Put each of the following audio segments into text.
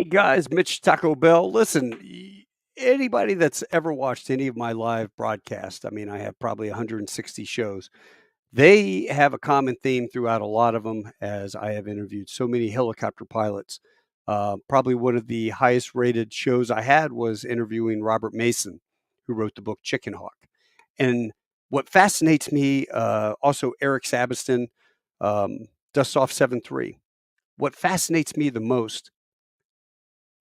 guys, Mitch Taco Bell. Listen, anybody that's ever watched any of my live broadcasts, I mean, I have probably 160 shows. They have a common theme throughout a lot of them, as I have interviewed so many helicopter pilots. Probably one of the highest rated shows I had was interviewing Robert Mason, who wrote the book Chicken Hawk. And what fascinates me, also Eric Sabiston, Dust Off 7.3. What fascinates me the most,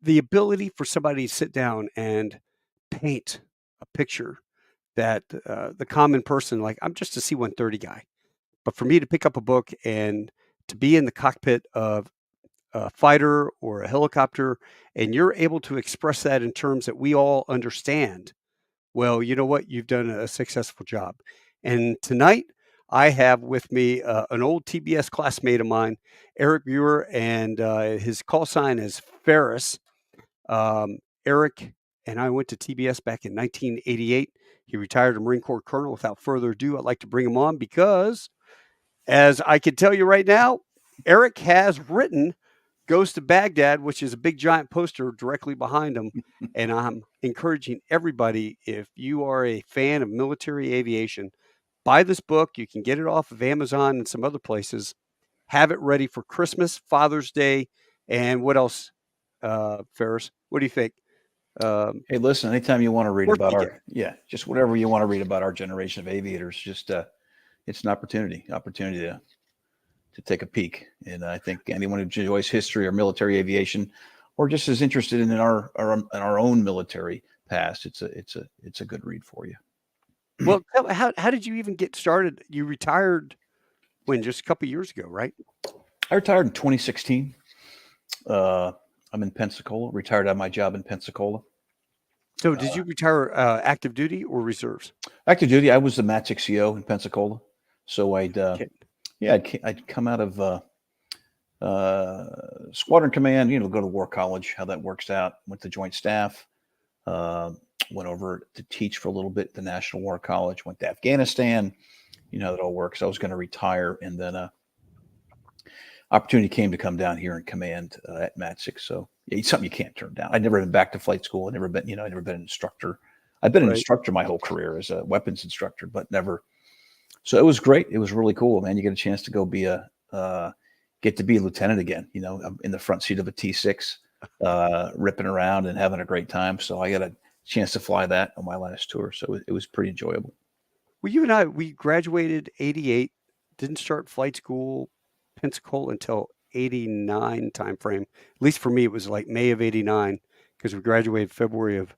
the ability for somebody to sit down and paint a picture that the common person, like I'm just a C-130 guy, but for me to pick up a book and to be in the cockpit of a fighter or a helicopter, and you're able to express that in terms that we all understand, well, you know what? You've done a successful job. And tonight, I have with me an old TBS classmate of mine, Eric Buer, and his call sign is Ferris. Eric and I went to TBS back in 1988. He retired a Marine Corps colonel. Without further ado, I'd like to bring him on because, as I can tell you right now, Eric has written Goes to Baghdad, which is a big giant poster directly behind him. And I'm encouraging everybody, if you are a fan of military aviation, buy this book. You can get it off of Amazon and some other places. Have it ready for Christmas, Father's Day, and what else, Ferris? What do you think? Hey, listen, anytime you want to read about just whatever you want to read about our generation of aviators, just it's an opportunity to take a peek. And I think anyone who enjoys history or military aviation, or just is interested in our own military past, it's a good read for you. Well, how did you even get started? You retired when, just a couple of years ago, right? I retired in 2016. I'm in Pensacola, retired out of my job in Pensacola. So did you retire active duty or reserves? Active duty. I was the Mat 6CO in Pensacola. So I'd come out of squadron command, go to war college, how that works out. Went to joint staff, went over to teach for a little bit at the National War College, went to Afghanistan, how that all works. I was going to retire, and then opportunity came to come down here and command at Mat 6. So it's something you can't turn down. I'd never been back to flight school. I'd never been an instructor. I've been an instructor my whole career as a weapons instructor, but never. So it was great. It was really cool, man. You get a chance to go get to be a lieutenant again. I'm in the front seat of a T6, ripping around and having a great time. So I got a chance to fly that on my last tour. So it was pretty enjoyable. Well, you and I, we graduated 88, didn't start flight school, Pensacola, until 89 timeframe. At least for me, it was like May of 89 because we graduated February of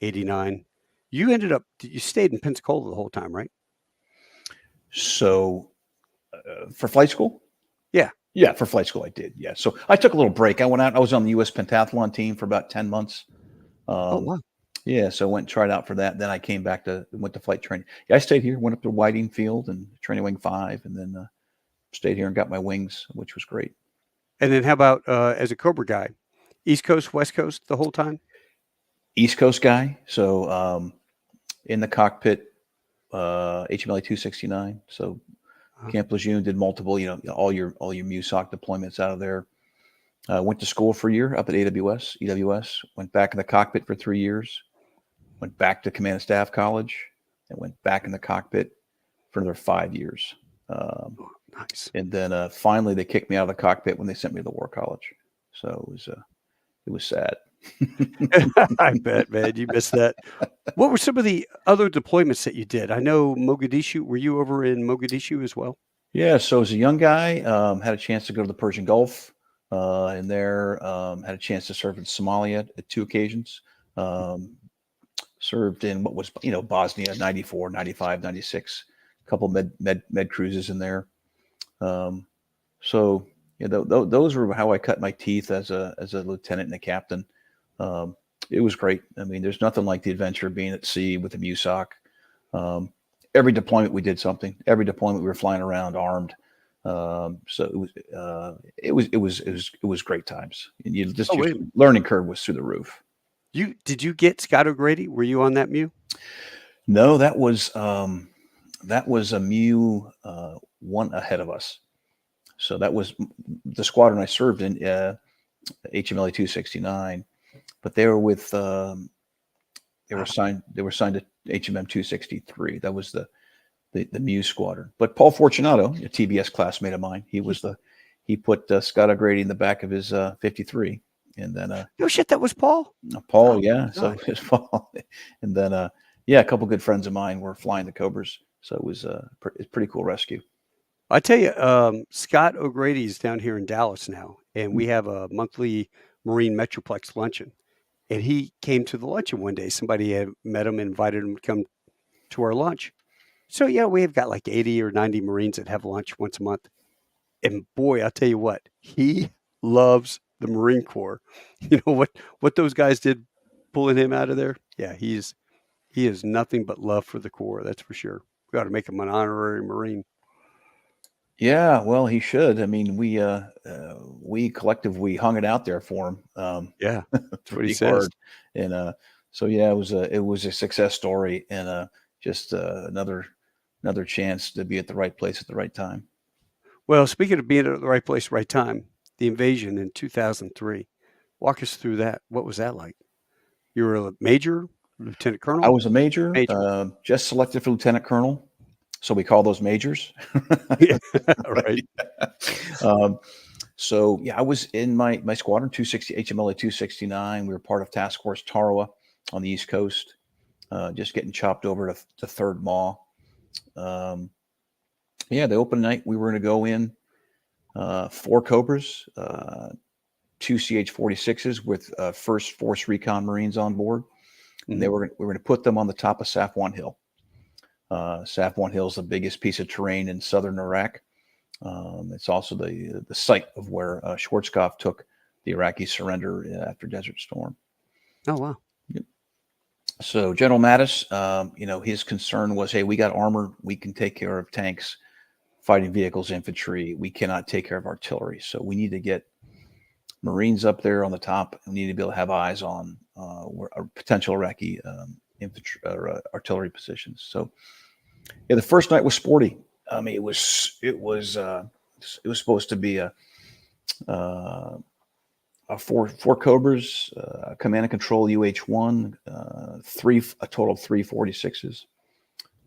89. You stayed in Pensacola the whole time, right? So for flight school? Yeah, for flight school I did. Yeah. So I took a little break. I went out. I was on the U.S. pentathlon team for about 10 months. Oh, wow. Yeah, so I went and tried out for that. Then I came back went to flight training. Yeah, I stayed here, went up to Whiting Field and Training Wing 5, and then stayed here and got my wings, which was great. And then how about as a Cobra guy? East Coast, West Coast the whole time? East Coast guy. So in the cockpit, HMLA 269. So Camp Lejeune, did multiple, all your MUSOC deployments out of there. Went to school for a year up at EWS. Went back in the cockpit for 3 years. Went back to Command and Staff College, and went back in the cockpit for another 5 years. Nice. And then finally, they kicked me out of the cockpit when they sent me to the War College. So it was sad. I bet, man, you missed that. What were some of the other deployments that you did? I know Mogadishu. Were you over in Mogadishu as well? Yeah. So as a young guy, had a chance to go to the Persian Gulf, and there had a chance to serve in Somalia at 2 occasions. Served in what was Bosnia 94, 95, 96. A couple med cruises in there. So those were how I cut my teeth as a lieutenant and a captain. It was great. I mean, there's nothing like the adventure of being at sea with the MUSOC. Every deployment we did something. Every deployment we were flying around armed. So it was great times. And your learning curve was through the roof. Did you get Scott O'Grady? Were you on that MEU? No, that was a MEU one ahead of us. So that was the squadron I served in. HMLA 269, but they were with they were signed to HMM 263. That was the Muse squadron. But Paul Fortunato, a TBS classmate of mine, he put Scott O'Grady in the back of his 53, and then No shit, that was Paul. Paul, Oh, yeah. So God. it was Paul, and then yeah, a couple good friends of mine were flying the Cobras, so it was a pretty cool rescue. I tell you, Scott O'Grady's down here in Dallas now, and we have a monthly Marine Metroplex luncheon. And he came to the luncheon one day. Somebody had met him, and invited him to come to our lunch. So yeah, we've got like 80 or 90 Marines that have lunch once a month. And boy, I'll tell you what, he loves the Marine Corps. You know what those guys did pulling him out of there? Yeah, he is nothing but love for the Corps, that's for sure. We ought to make him an honorary Marine. Yeah, well, he should. I mean, we collectively hung it out there for him. Yeah, that's what he Pretty says. hard, and so yeah, it was a success story, and just another chance to be at the right place at the right time. Well, speaking of being at the right place, right time, the invasion in 2003. Walk us through that. What was that like? You were a major, lieutenant I colonel? was a major, Major. just selected for lieutenant colonel, so we call those majors. Yeah, right. um, so yeah, I was in my squadron 260 HMLA 269. We were part of Task Force Tarawa on the East Coast, just getting chopped over to 3rd Maw. Yeah, the open night we were going to go in 4 Cobras, 2 CH-46s with 1st Force Recon Marines on board. And we were going to put them on the top of Safwan Hill. Safwan Hill is the biggest piece of terrain in southern Iraq. It's also the site of where Schwarzkopf took the Iraqi surrender after Desert Storm. Oh, wow. Yep. So General Mattis, his concern was, hey, we got armor. We can take care of tanks, fighting vehicles, infantry. We cannot take care of artillery. So we need to get Marines up there on the top. We need to be able to have eyes on potential Iraqi infantry or artillery positions. So yeah, the first night was sporty. I mean, it was supposed to be a 4 Cobras, command and control UH-1, a total of 3 46s.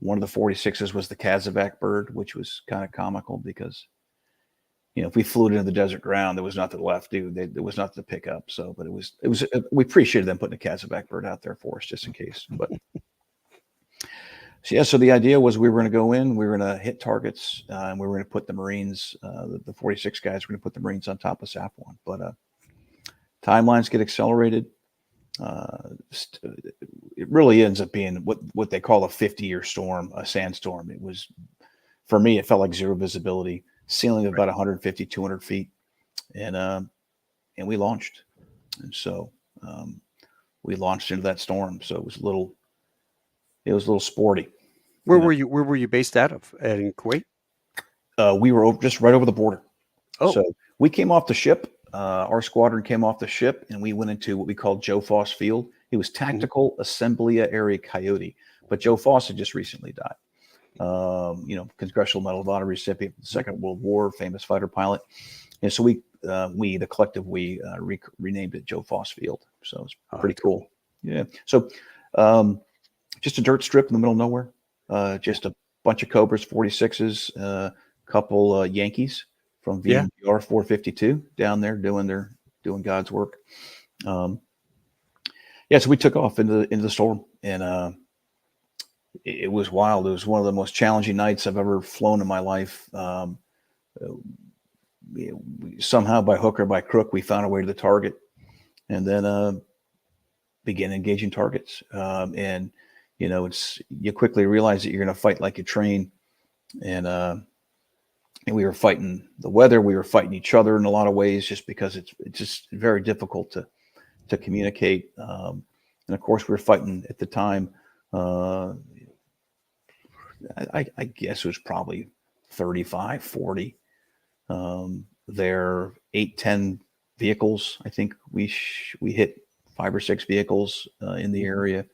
One of the 46s was the Kazabak bird, which was kind of comical because, if we flew it into the desert ground, there was nothing left, dude. There was nothing to pick up. So, but we appreciated them putting a Kazabak bird out there for us just in case. But so yeah, so the idea was we were going to go in, we were going to hit targets, and we were going to put the Marines, the 46 guys, were going to put the Marines on top of Safwan. But timelines get accelerated. It really ends up being what they call a 50-year storm, a sandstorm. It was, for me, it felt like zero visibility, ceiling of about 150, 200 feet, and we launched. And so we launched into that storm. So it was a little sporty. Where were you based out of? In Kuwait? We were just right over the border. Oh. So we came off the ship. Our squadron came off the ship, and we went into what we called Joe Foss Field. It was Tactical Assembly Area Coyote, but Joe Foss had just recently died. Congressional Medal of Honor recipient of the Second World War, famous fighter pilot. And so the collective, renamed it Joe Foss Field. So it's pretty cool. Yeah. So just a dirt strip in the middle of nowhere. Just a bunch of Cobras, 46s, a couple Yankees from VMGR 452 down there doing God's work. So we took off into the storm, and it was wild. It was one of the most challenging nights I've ever flown in my life. Somehow, by hook or by crook, we found our way to the target, and then began engaging targets. And you quickly realize that you're going to fight like you train, and we were fighting the weather. We were fighting each other in a lot of ways, just because it's just very difficult to communicate. And of course, we were fighting at the time. I guess it was probably 35, 40. There 8, 10 vehicles. I think we hit 5 or 6 vehicles in the area.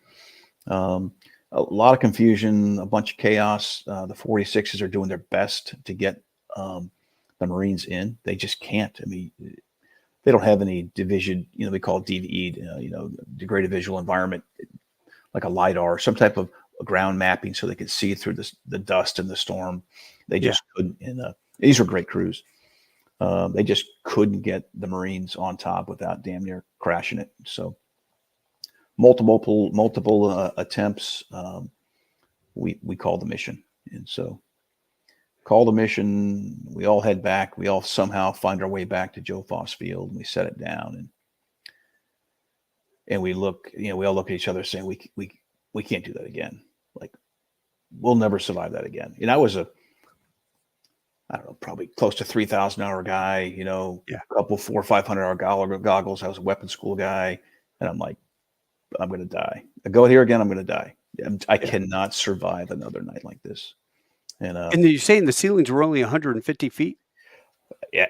A lot of confusion, a bunch of chaos. The 46s are doing their best to get the Marines in. They just can't. I mean, they don't have any division, we call it DVE, degraded visual environment, like a LiDAR, some type of ground mapping so they could see through the dust and the storm. They just couldn't. And these were great crews. They just couldn't get the Marines on top without damn near crashing it. So multiple attempts. We called the mission. And so call the mission. We all head back. We all somehow find our way back to Joe Foss Field, and we set it down. And we look, we all look at each other saying, we can't do that again. Like, we'll never survive that again. I was I don't know, probably close to 3,000 hour guy, a couple 400 or 500 hour goggles. I was a weapons school guy. And I'm like, I'm going to die. I go here again, I'm going to die. I cannot survive another night like this. And you're saying the ceilings were only 150 feet? Yeah,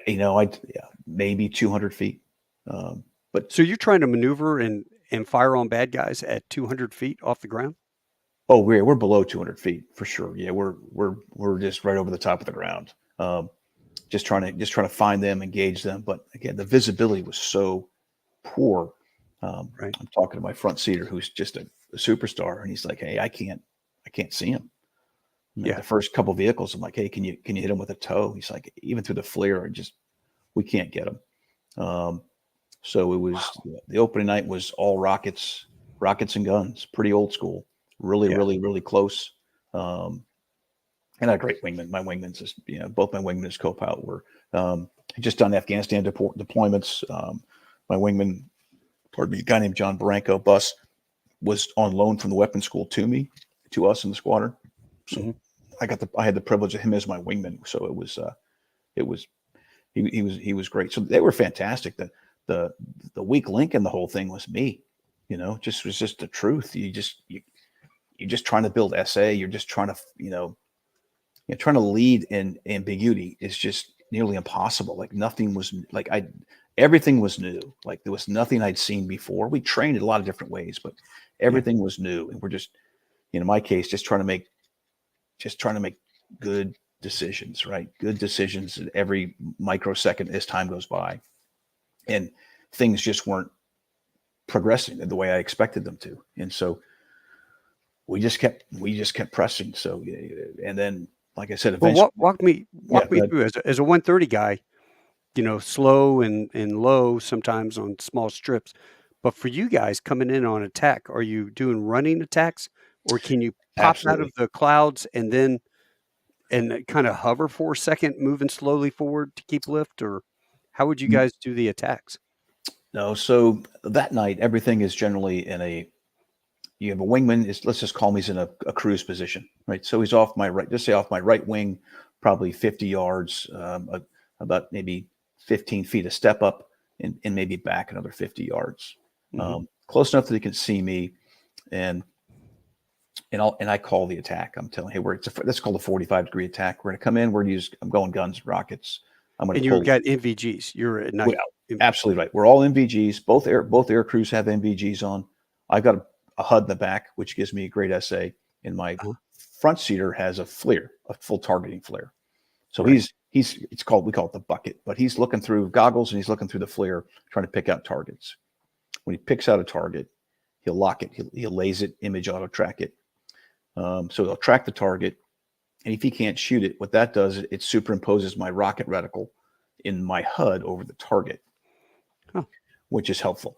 maybe 200 feet. But so you're trying to maneuver and fire on bad guys at 200 feet off the ground? Oh, we're below 200 feet for sure. Yeah, we're just right over the top of the ground. Just trying to find them, engage them. But again, the visibility was so poor. Right. I'm talking to my front seater, who's just a superstar, and he's like, "Hey, I can't see him." The first couple of vehicles, I'm like, "Hey, can you hit him with a tow?" He's like, "Even through the flare, we can't get him." So it was the opening night was all rockets and guns, pretty old school, really close. And a great wingman. My wingman's just, both my wingman and his co-pilot were just done Afghanistan deployments. My wingman, a guy named John Barranco Bus, was on loan from the weapons school to us in the squadron. So I had the privilege of him as my wingman. So he was great. So they were fantastic. The weak link in the whole thing was me. Was just the truth. You're just trying to build SA. You're just trying to trying to lead in ambiguity is just nearly impossible. Like nothing was everything was new. Like there was nothing I'd seen before. We trained in a lot of different ways, but everything was new. And we're just, in my case, just trying to make good decisions, right? Good decisions at every microsecond as time goes by. And things just weren't progressing the way I expected them to. And so we just kept pressing. So, and then, like I said, eventually, well, walk me through as a 130 guy, slow and low sometimes on small strips. But for you guys coming in on attack, are you doing running attacks, or can you pop out of the clouds and then kind of hover for a second, moving slowly forward to keep lift, or how would you guys do the attacks? No, so that night everything is generally you have a wingman. Let's just call him, he's in a cruise position, right? So he's off my right, just say off my right wing, probably 50 yards, about maybe 15 feet a step up, and maybe back another 50 yards, close enough that he can see me, and I call the attack. I'm telling, hey, that's called a 45-degree attack. We're going to come in. I'm going guns, rockets. And you've got NVGs. You're at night. Absolutely right. We're all NVGs. Both air crews have NVGs on. I've got a HUD in the back, which gives me a great SA. And my front seater has a flare, a full targeting flare. So we call it the bucket, but he's looking through goggles and he's looking through the flare, trying to pick out targets. When he picks out a target, he'll lock it. He'll laze it, image auto track it. So they'll track the target. And if he can't shoot it, what that does, it superimposes my rocket reticle in my HUD over the target, which is helpful.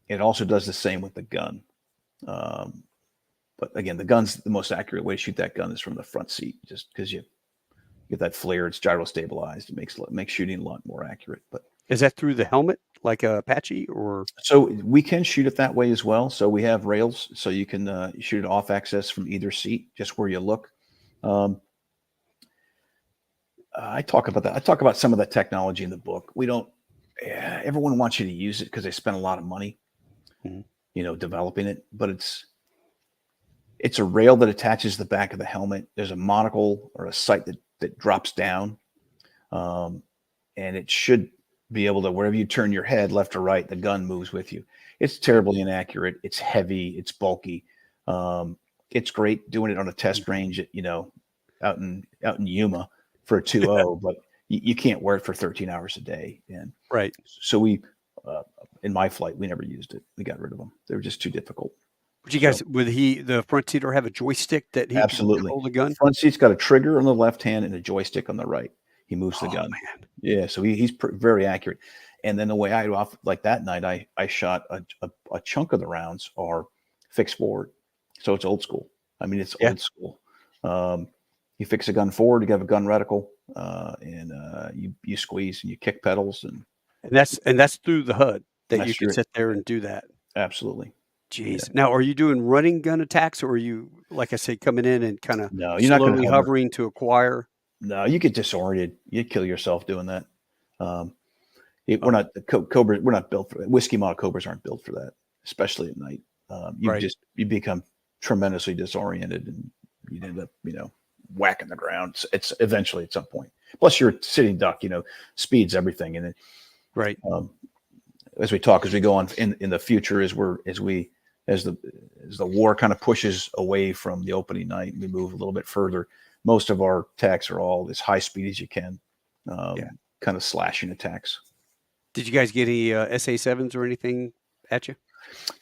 It also does the same with the gun. But again, the gun's the most accurate way to shoot that gun is from the front seat, just because you get that flare, it's gyro stabilized. It makes shooting a lot more accurate. But is that through the helmet, like a Apache, or? So we can shoot it that way as well. So we have rails, so you can shoot it off access from either seat, just where you look. I talk about that. I talk about some of the technology in the book. We don't. Everyone wants you to use it because they spend a lot of money, developing it. But it's a rail that attaches the back of the helmet. There's a monocle or a sight that drops down, and it should be able to, wherever you turn your head, left or right, the gun moves with you. It's terribly inaccurate. It's heavy. It's bulky. It's great doing it on a test range, out in Yuma for a 2.0, but you can't wear it for 13 hours a day. And Right. so we, in my flight, we never used it. We got rid of them. They were just too difficult. Would you So guys, would the front seater have a joystick that he could absolutely. control the gun? Front seat's got a trigger on the left hand and a joystick on the right. He moves the Oh gun. man. Yeah. So he's very accurate. And then the way I off like that night, I shot a chunk of the rounds are fixed forward. So it's old school. I mean, it's Yeah. old school. You fix a gun forward, you have a gun reticle, and you squeeze and you kick pedals, and that's through the HUD that you that's can your sit there and do that. absolutely. Jeez. Yeah. Now, are you doing running gun attacks, or are you, like I said, coming in and kind of No, you're not going slowly to hover. hovering to acquire? No, you get disoriented. You'd kill yourself doing that. We're Oh, not Cobra. We're not built for that. Whiskey model Cobras aren't built for that, especially at night. right. You become tremendously disoriented, and you'd end up whacking the ground. It's eventually at some point. Plus, you're a sitting duck. Speed's everything, and Right. as we talk, as we go on in the future, as the war kind of pushes away from the opening night, we move a little bit further. Most of our attacks are all as high speed as you can, Yeah. kind of slashing attacks. Did you guys get any SA7s or anything at you?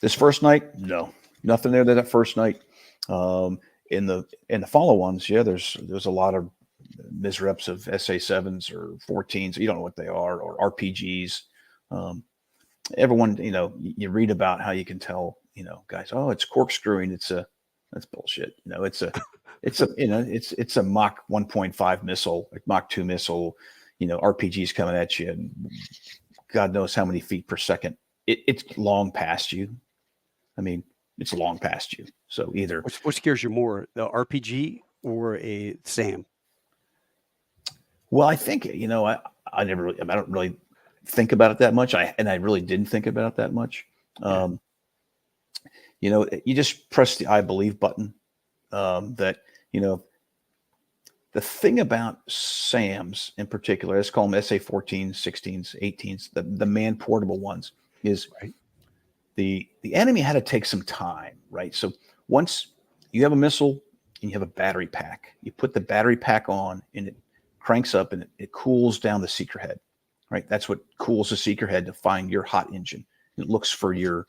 This first night, no, nothing there. That first night, in the follow-ons, yeah, there's a lot of misreps of SA7s or 14s. You don't know what they are, or RPGs. Everyone, you read about how you can tell, guys, oh, it's corkscrewing. That's bullshit. It's a Mach 1.5 missile, like Mach 2 missile, RPGs coming at you, and God knows how many feet per second. It's long past you. I mean, it's long past you. So either. What scares you more, the RPG or a SAM? Well, I think, I don't really think about it that much. I really didn't think about it that much. You just press the I believe button. The thing about SAMs in particular, let's call them SA-14s, 16s, 18s, the man portable ones, is Right. the enemy had to take some time, right? So once you have a missile and you have a battery pack, you put the battery pack on and it cranks up and it cools down the seeker head, right? That's what cools the seeker head to find your hot engine. It looks for your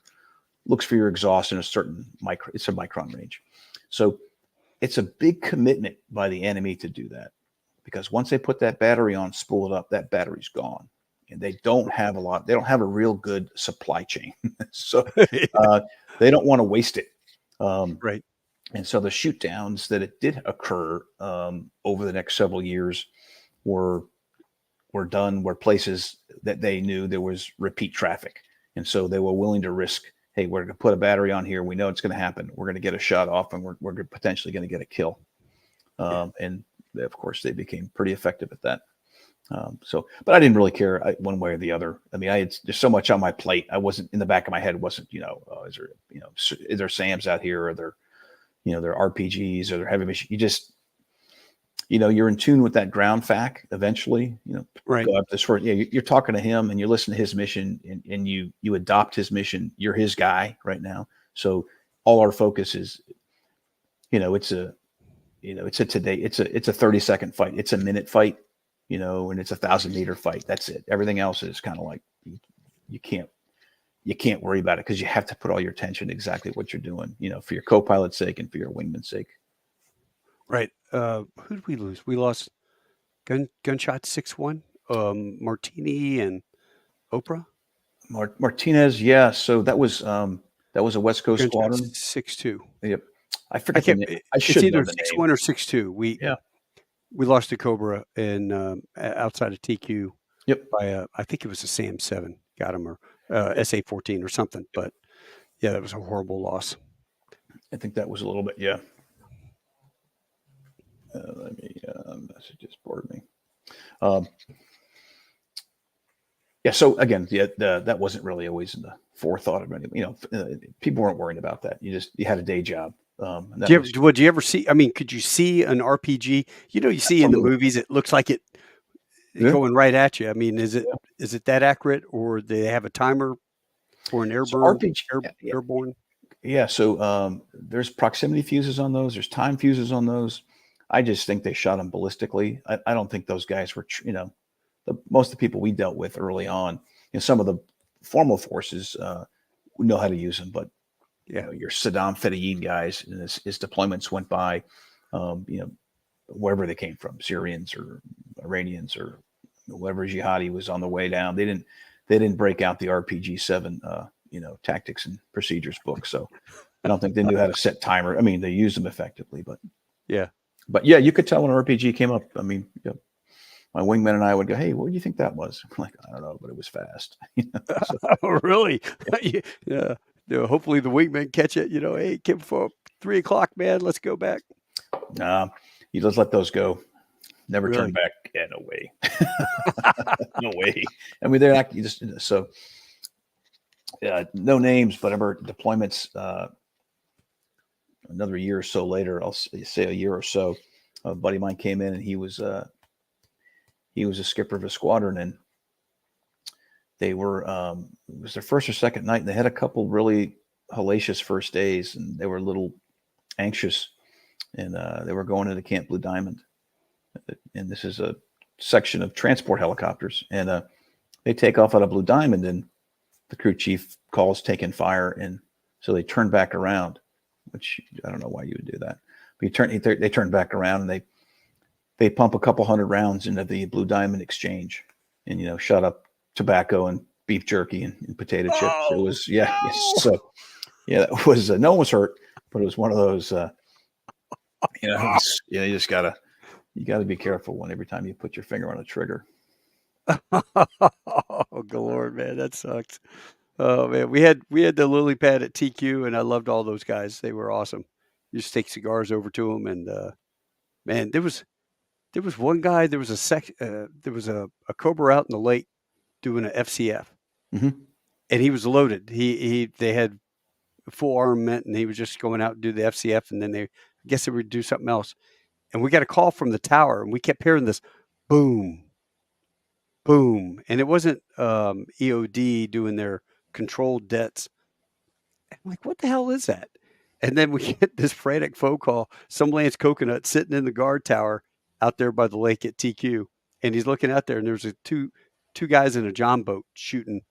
exhaust in a certain it's a micron range. So it's a big commitment by the enemy to do that, because once they put that battery on, spool it up, that battery's gone. And they don't have a real good supply chain. So they don't want to waste it. Right. And so the shoot downs that it did occur over the next several years were done where places that they knew there was repeat traffic. And so they were willing to risk, hey, we're going to put a battery on here. We know it's going to happen. We're going to get a shot off, and we're potentially going to get a kill. And of course, they became pretty effective at that. But I didn't really care one way or the other. I mean, there's so much on my plate. I wasn't, in the back of my head wasn't, is there SAMs out here? Are there, there are RPGs, or there heavy machine? You just, you're in tune with that ground fact eventually, Right. go up this first, you're talking to him and you listen to his mission, and you adopt his mission. You're his guy right now. So all our focus is, it's a 30-second fight. It's a minute fight. And it's 1,000-meter fight. That's it. Everything else is kind of like you can't worry about it, because you have to put all your attention exactly what you're doing, for your co-pilot's sake and for your wingman's sake. Right. Who did we lose? We lost gunshot 6-1. Martini and Oprah. Martinez, yeah. So that was a West Coast Gunshot squadron. 6-2. Yep. I forget the name. I should It's know either the 6-1 or 6-2. We lost to Cobra in outside of TQ. Yep. By I think it was a SAM 7 got him, or SA-14 or something. But yeah, that was a horrible loss. I think that was a little bit, yeah. Let me messages board me. Yeah. So again, that wasn't really always in the forethought of anything. People weren't worried about that. You had a day job. Would you ever see? I mean, could you see an RPG? You see in the movies, it looks like it going right at you. I mean, is it that accurate, or do they have a timer for an airborne? Airborne. Yeah. So there's proximity fuses on those. There's time fuses on those. I just think they shot them ballistically. I don't think those guys were, most of the people we dealt with early on, some of the formal forces know how to use them, but your Saddam Fedayeen guys, and his deployments went by, wherever they came from, Syrians or Iranians or whoever jihadi was on the way down. They didn't break out the RPG-7, tactics and procedures book. So I don't think they knew how to set timer. I mean, they used them effectively, but yeah, you could tell when an RPG came up. I mean, my wingman and I would go, "Hey, what do you think that was?" I'm like, "I don't know, but it was fast." So, oh, really? Yeah. Hopefully the wingmen catch it. Hey, Kim, for 3:00, man, let's go back. Nah, you just let those go. Never Really? turn back. Yeah, no way. No way. I mean, they're not just so. No names, but I remember deployments. Another year or so later, I'll say a year or so, a buddy of mine came in, and he was a skipper of a squadron, and they were it was their first or second night, and they had a couple really hellacious first days, and they were a little anxious, and they were going into Camp Blue Diamond, and this is a section of transport helicopters, and they take off out of Blue Diamond, and the crew chief calls taking fire, and so they turn back around, which I don't know why you would do that, but they turn back around, and they pump a couple hundred rounds into the Blue Diamond exchange, and shut up tobacco and beef jerky and potato chips. It was so that was no one was hurt, but it was one of those you just gotta be careful every time you put your finger on a trigger. Oh, good Lord, man, that sucks. Oh man, we had the lily pad at TQ, and I loved all those guys. They were awesome. You just take cigars over to them, and man, there was one guy. There was a Cobra out in the lake doing a FCF, Mm-hmm. and he was loaded. They had full armament, and he was just going out and do the FCF, and then I guess they would do something else. And we got a call from the tower, and we kept hearing this boom, boom, and it wasn't EOD doing their controlled dets. I'm like, what the hell is that? And then we get this frantic phone call. Some Lance Coconut sitting in the guard tower out there by the lake at TQ, and he's looking out there, and there's two guys in a john boat shooting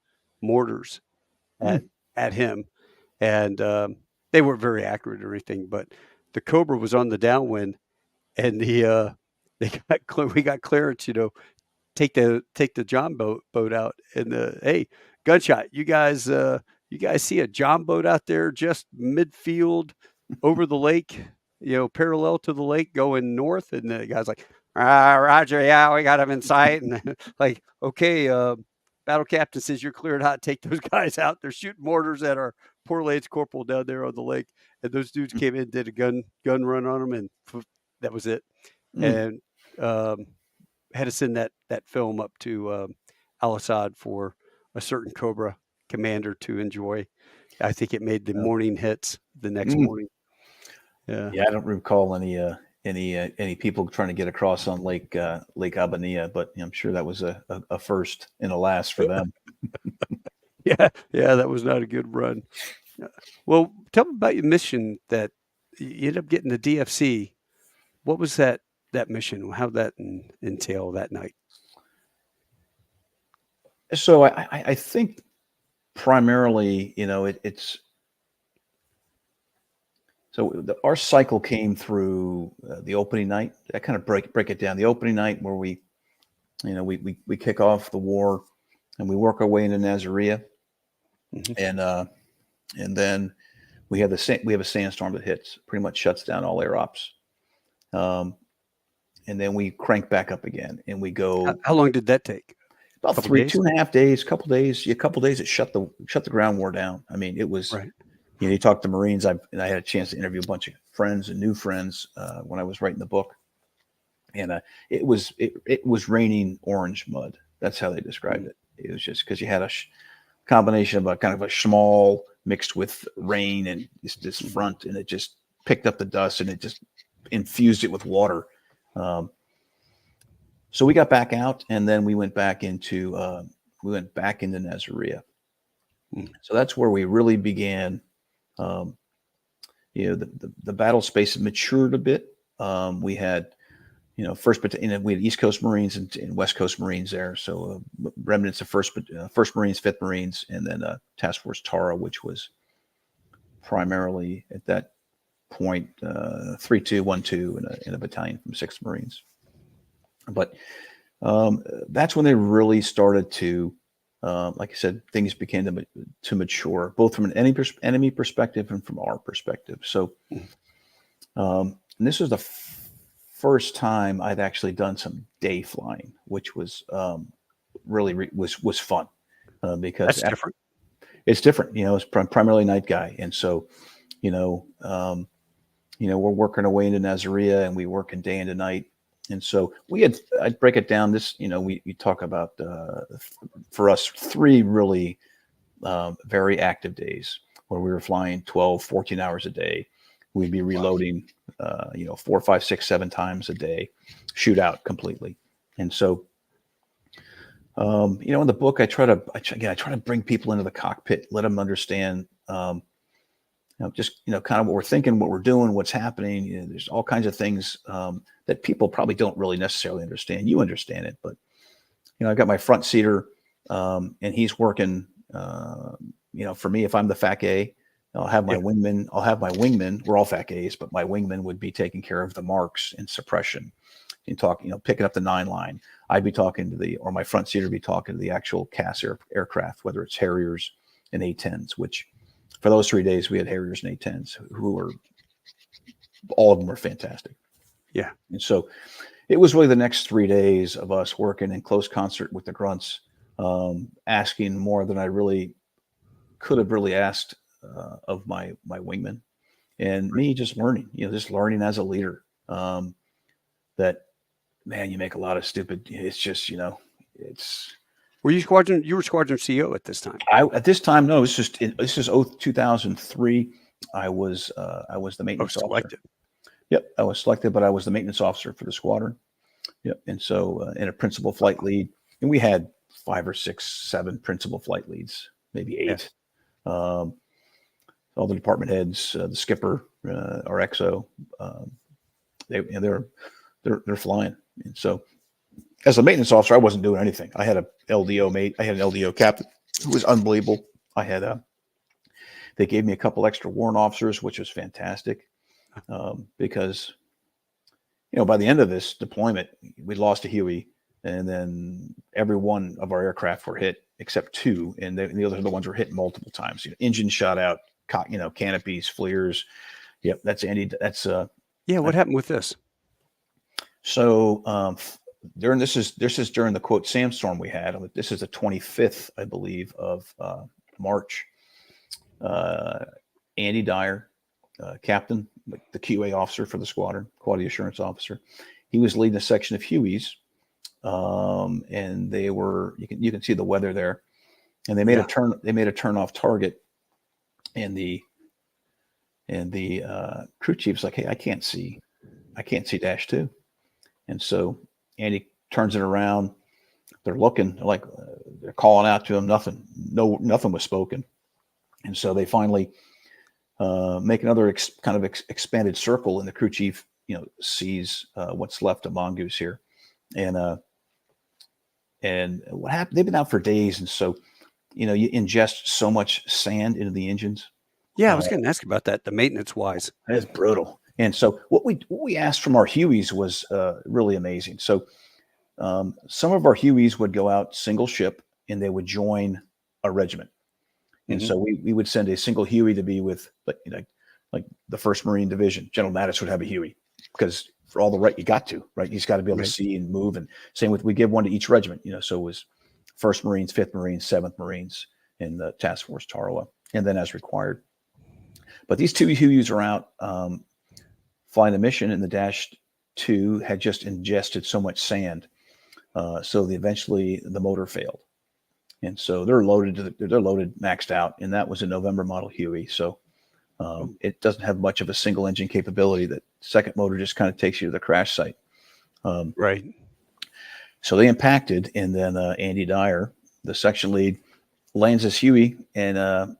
mortars at him, and they weren't very accurate or anything. But the Cobra was on the downwind, and we got clearance, take the john boat out, and hey, gunshot, you guys see a john boat out there just midfield over the lake, parallel to the lake going north, and the guy's like, Roger, yeah, we got him in sight, and like, okay, battle captain says you're cleared hot, take those guys out, they're shooting mortars at our poor Lance Corporal down there on the lake. And those dudes came in, did a gun run on them, and that was it. And had to send that film up to Al Assad for a certain Cobra commander to enjoy. I think it made the morning hits the next morning. Yeah, I don't recall any people trying to get across on Lake Abaniya, but I'm sure that was a first and a last for them. yeah, that was not a good run. Well, tell me about your mission that you ended up getting the DFC. What was that mission? How'd that entail that night? So I think primarily, it's so our cycle came through the opening night. I kind of break it down. The opening night where we kick off the war, and we work our way into Nasiriyah, and then we have a sandstorm that hits, pretty much shuts down all air ops. And then we crank back up again, and we go. How long did that take? About 2.5 days, couple days. It shut the ground war down. I mean, it was right. You talk to Marines. I had a chance to interview a bunch of friends and new friends when I was writing the book, and it was raining orange mud. That's how they described it. It was just because you had a combination of a kind of a small mixed with rain and this front, and it just picked up the dust and it just infused it with water. So we got back out, and then we went back into Nasiriyah. So that's where we really began. The battle space matured a bit. We had we had East Coast Marines and West Coast Marines there. So remnants of First Marines, Fifth Marines, and then Task Force Tara, which was primarily at that point 3-2-1-2 in a battalion from Sixth Marines. But that's when they really started to, like I said, things began to mature, both from an enemy perspective and from our perspective. So, and this was the first time I'd actually done some day flying, which was really was fun because That's different. It's different. It's primarily night guy, and so we're working our way into Nasiriyah, and we work in day into night. And so I'd break it down. We talk about, for us, 3 really very active days where we were flying 12, 14 hours a day. We'd be reloading, 4, 5, 6, 7 times a day, shoot out completely. And so, in the book, I try to bring people into the cockpit, let them understand, just kind of what we're thinking, what we're doing, what's happening. There's all kinds of things that people probably don't really necessarily understand. You understand it, but I've got my front seater, and he's working. For me, if I'm the FAC A, I'll have my wingman. We're all FAC A's, but my wingman would be taking care of the marks and suppression, and picking up the 9 line. I'd be talking to my front seater would be talking to the actual CAS aircraft, whether it's Harriers and A-10s, which for those 3 days we had Harriers and A-10s all of them were fantastic. Yeah. And so it was really the next 3 days of us working in close concert with the grunts, asking more than I really could have really asked of my wingman, and me just learning, just learning as a leader, that, man, you make a lot of stupid, it's just, it's. Were you squadron? You were squadron CO at this time. At this time, no, this is 2003. I was the maintenance officer. Yep, I was selected, but I was the maintenance officer for the squadron. Yep, and so and a principal flight lead, and we had 5 or 6, 7 principal flight leads, maybe 8. Yeah. All the department heads, the skipper, our XO, they're flying. And so, as a maintenance officer, I wasn't doing anything. I had an LDO captain who was unbelievable. They gave me a couple extra warrant officers, which was fantastic, because by the end of this deployment, we lost a Huey, and then every one of our aircraft were hit except 2, and the other ones were hit multiple times. Engine shot out, canopies, FLIRs. Yep, that's Andy. That's what happened with this? So this is during the quote sandstorm we had. This is the 25th, I believe, of March. Andy Dyer, captain, the QA officer for the squadron, quality assurance officer, he was leading a section of Hueys, and they were, you can see the weather there, and they made a turn. They made a turn off target, and the crew chief's like, "Hey, I can't see -2," and so Andy turns it around. They're looking, they're calling out to him. Nothing was spoken, and so they finally make another expanded circle, and the crew chief, sees what's left of Mongoose here, and what happened? They've been out for days, and so you ingest so much sand into the engines. Yeah, I was going to ask about that. The maintenance wise, it's brutal. And so what we asked from our Hueys was really amazing. So some of our Hueys would go out single ship, and they would join a regiment. And so we would send a single Huey to be with like the 1st Marine Division. General Mattis would have a Huey because for all the right you got to, right? He's got to be able to see and move. And same with, we give one to each regiment, so it was 1st Marines, 5th Marines, 7th Marines, and the Task Force Tarawa, and then as required. But these 2 Hueys are out flying a mission, and the -2 had just ingested so much sand. So eventually the motor failed. And so they're loaded maxed out, and that was a November model Huey. So it doesn't have much of a single engine capability. That second motor just kind of takes you to the crash site. Right. So they impacted, and then Andy Dyer, the section lead, lands this Huey, and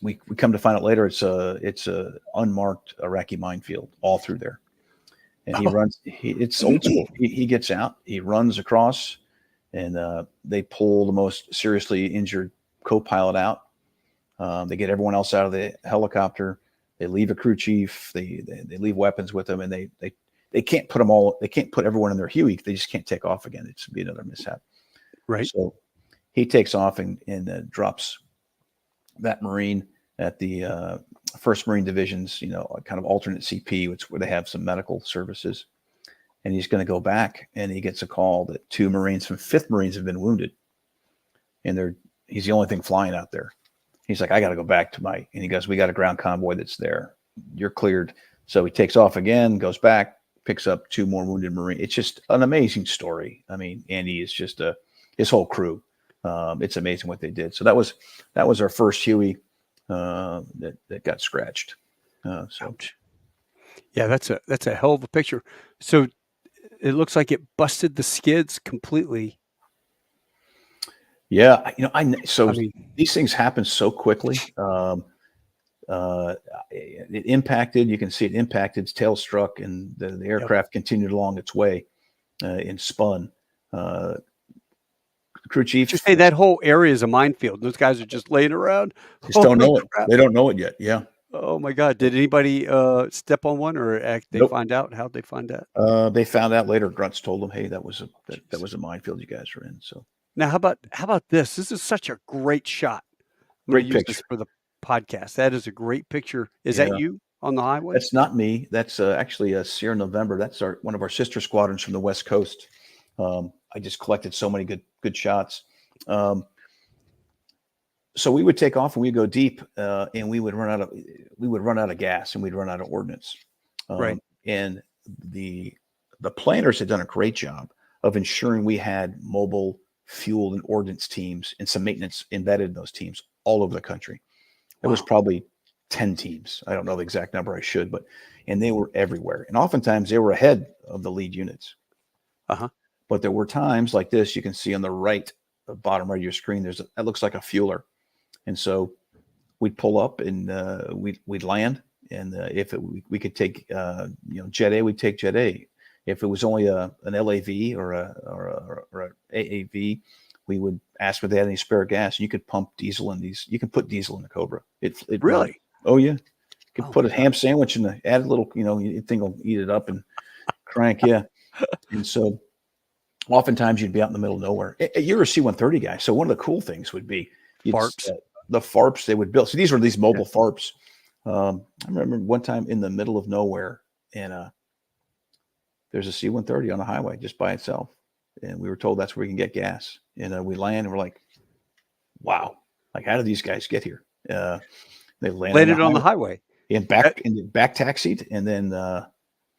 we come to find out later it's a unmarked Iraqi minefield all through there. and he runs. It's old school. He gets out, he runs across, and they pull the most seriously injured co-pilot out. They get everyone else out of the helicopter. They leave a crew chief. They leave weapons with them, and they can't put them all. They can't put everyone in their Huey. They just can't take off again. It's be another mishap. Right. So he takes off and drops that Marine at the 1st Marine Division's, kind of alternate CP, which where they have some medical services. And he's going to go back, and he gets a call that 2 Marines from 5th Marines have been wounded, and he's the only thing flying out there. He's like, I got to go back to and he goes, we got a ground convoy that's there. You're cleared. So he takes off again, goes back, picks up 2 more wounded Marines. It's just an amazing story. I mean, Andy is just his whole crew. It's amazing what they did. So that was our first Huey that got scratched. Ouch. Yeah, that's a hell of a picture. So it looks like it busted the skids completely. Yeah, these things happen so quickly. It impacted. You can see it impacted. Its tail struck, and the aircraft continued along its way and spun. Crew chief. Just say that whole area is a minefield. Those guys are just laying around. Just don't know it. They don't know it yet. Yeah. Oh my God! Did anybody step on one, or Nope. find out? How'd they find out? They found out later. Grunts told them, "Hey, that was a minefield you guys were in." So now, how about this? This is such a great shot. Great picture for the podcast. That is a great picture. Is that you on the highway? That's not me. That's actually a Sierra November. That's one of our sister squadrons from the West Coast. I just collected so many good shots. So we would take off and we'd go deep, and we would run out of gas, and we'd run out of ordnance. Right. And the planners had done a great job of ensuring we had mobile fuel and ordnance teams and some maintenance embedded in those teams all over the country. There was probably 10 teams. I don't know the exact number. I should, and they were everywhere. And oftentimes they were ahead of the lead units. But there were times like this. You can see on the right, the bottom right of your screen, that looks like a fueler. And so we'd pull up and we'd land. And if we could take Jet A, we'd take Jet A. If it was only an LAV or a AAV, we would ask if they had any spare gas. You could pump diesel in these. You can put diesel in the Cobra. It really? Oh yeah. You could put a ham sandwich in add a little. Thing will eat it up and crank. Yeah. And so oftentimes you'd be out in the middle of nowhere. You're a C-130 guy, so one of the cool things would be FARPs. The FARPs they would build. So these were these mobile FARPs. I remember one time in the middle of nowhere, and there's a C-130 on the highway just by itself, and we were told that's where we can get gas. And we land, and we're like, "Wow! Like, how did these guys get here?" They landed on the highway and back taxied, and then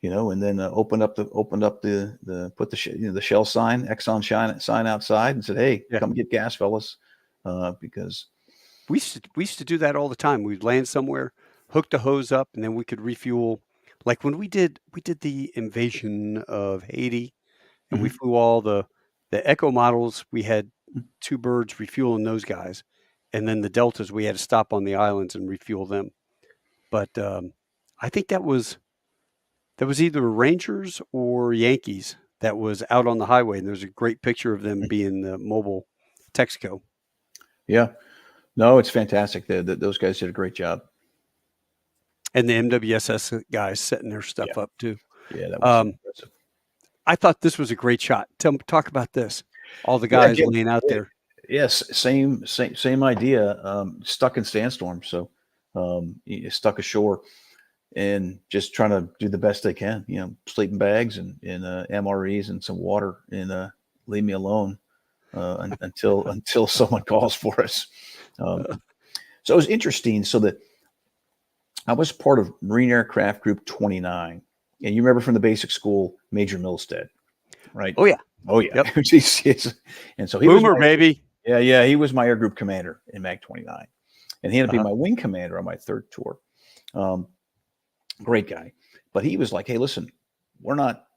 opened up the put the Shell sign, Exxon sign outside, and said, "Hey, come get gas, fellas," because we used to do that all the time. We'd land somewhere, hook the hose up, and then we could refuel. Like when we did the invasion of Haiti, and we flew all the Echo models. We had 2 birds refueling those guys, and then the Deltas we had to stop on the islands and refuel them. But I think that was either Rangers or Yankees that was out on the highway, and there's a great picture of them being the mobile Texaco. Yeah, no, it's fantastic. Those guys did a great job. And the MWSS guys setting their stuff up too. Yeah, that was impressive. I thought this was a great shot. Talk about this. All the guys laying out there. Yes, same idea. Stuck in sandstorm, so stuck ashore, and just trying to do the best they can. Sleeping bags and MREs and some water, and leave me alone until someone calls for us. So it was interesting. So that I was part of Marine Aircraft Group 29. And you remember from the basic school, Major Milstead, right? Oh, yeah. Yep. And so he Boomer, baby. Yeah. He was my air group commander in MAG 29. And he had to be my wing commander on my 3rd tour. Great guy. But he was like, hey, listen, we're not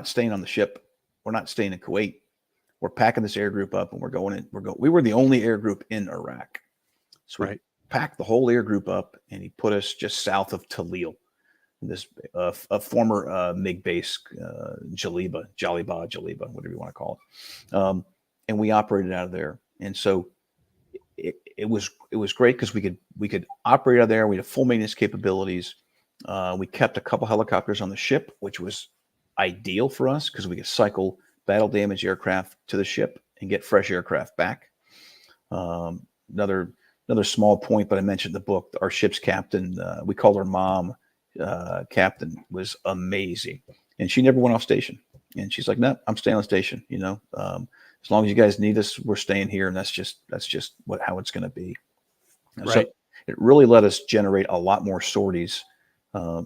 staying on the ship. We're not staying in Kuwait. We're packing this air group up and we're going in. We were the only air group in Iraq. So we packed the whole air group up, and he put us just south of Talil. this a former MiG base, Jaliba, whatever you want to call it, and we operated out of there. And so it was great because we could operate out of there. We had full maintenance capabilities. We kept a couple helicopters on the ship, which was ideal for us because we could cycle battle damaged aircraft to the ship and get fresh aircraft back. Another small point, but I mentioned the book. Our ship's captain, we called her Mom. Captain was amazing, and she never went off station. And she's like, "No, I'm staying on station. As long as you guys need us, we're staying here." And that's just how it's going to be. Right. So it really let us generate a lot more sorties